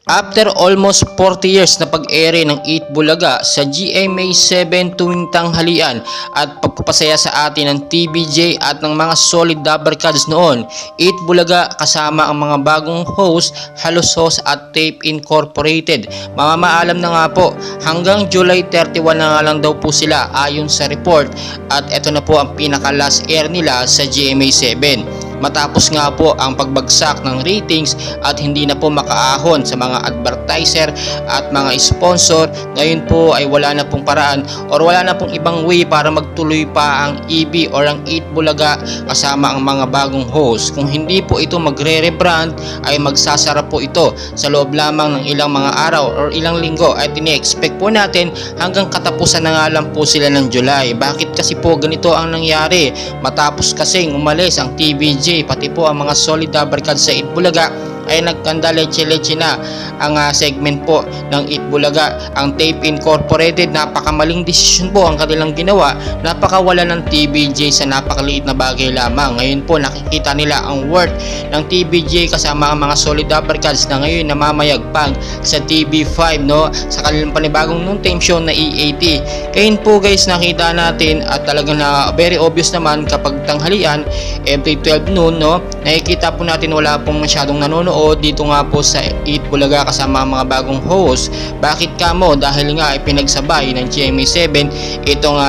After almost 40 years na pag-ere ng Eat Bulaga sa GMA7 tuwing tanghalian at pagpapasaya sa atin ng TVJ at ng mga solid Dabber Cards noon, Eat Bulaga kasama ang mga bagong host, Halos Host at Tape Incorporated. Mamamaalam na nga po, hanggang July 31 na nga lang daw po sila ayon sa report at ito na po ang pinaka last air nila sa GMA7. Matapos nga po ang pagbagsak ng ratings at hindi na po makaahon sa mga advertiser at mga sponsor, ngayon po ay wala na pong paraan or wala na pong ibang way para magtuloy pa ang EB or ang Eat Bulaga kasama ang mga bagong host. Kung hindi po ito magre-rebrand ay magsasara po ito sa loob lamang ng ilang mga araw or ilang linggo at ini-expect po natin hanggang katapusan na nga lang po sila ng July. Bakit kasi po ganito ang nangyari? Matapos kasing umalis ang TVJ pati po ang mga solid Dabber Cards sa Eat Bulaga ay nagkanda leche-leche na ang segment po ng Eat Bulaga. Ang Tape Incorporated, napakamaling desisyon po ang kanilang ginawa, napakawala ng TVJ sa napakaliit na bagay lamang. Ngayon po nakikita nila ang worth ng TVJ kasama ang mga solid Dabber Cards na ngayon namamayagpag sa TV5 no, sa kanilang panibagong noon time show na E80. Ngayon po guys, nakita natin at talagang na very obvious naman kapag tanghalian every 12 noon no, nakikita po natin wala pong masyadong nanonood dito nga po sa Eat Bulaga kasama ang mga bagong host. Bakit kamo? Dahil nga ay pinagsabay ng GMA7 itong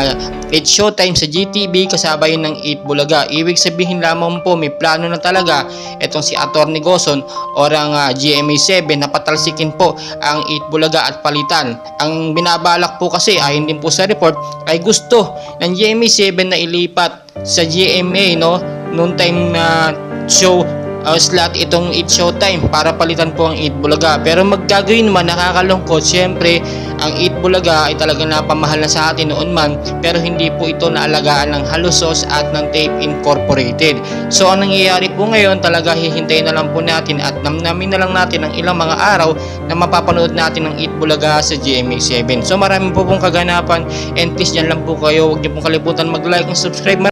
It's Showtime sa GTV kasabay ng Eat Bulaga. Ibig sabihin lamang po may plano na talaga itong si Atty. Gozon o ang GMA7 na patalsikin po ang Eat Bulaga at palitan. Ang binabalak po kasi ayon din po sa report ay gusto ng GMA7 na ilipat sa GMA no noon time na show slot itong Eat Showtime para palitan po ang Eat Bulaga. Pero maggagawin man, nakakalungkot, syempre ang Eat Bulaga ay talagang napamahal na sa atin noon man, pero hindi po ito naalagaan ng Halos Host at ng Tape Incorporated. So ang nangyayari po ngayon, talaga hihintayin na lang po natin at namnamin na lang natin ang ilang mga araw na mapapanood natin ng Eat Bulaga sa GMA7. So maraming po pong kaganapan and please dyan lang po kayo, huwag niyo pong kalimutan mag-like and subscribe.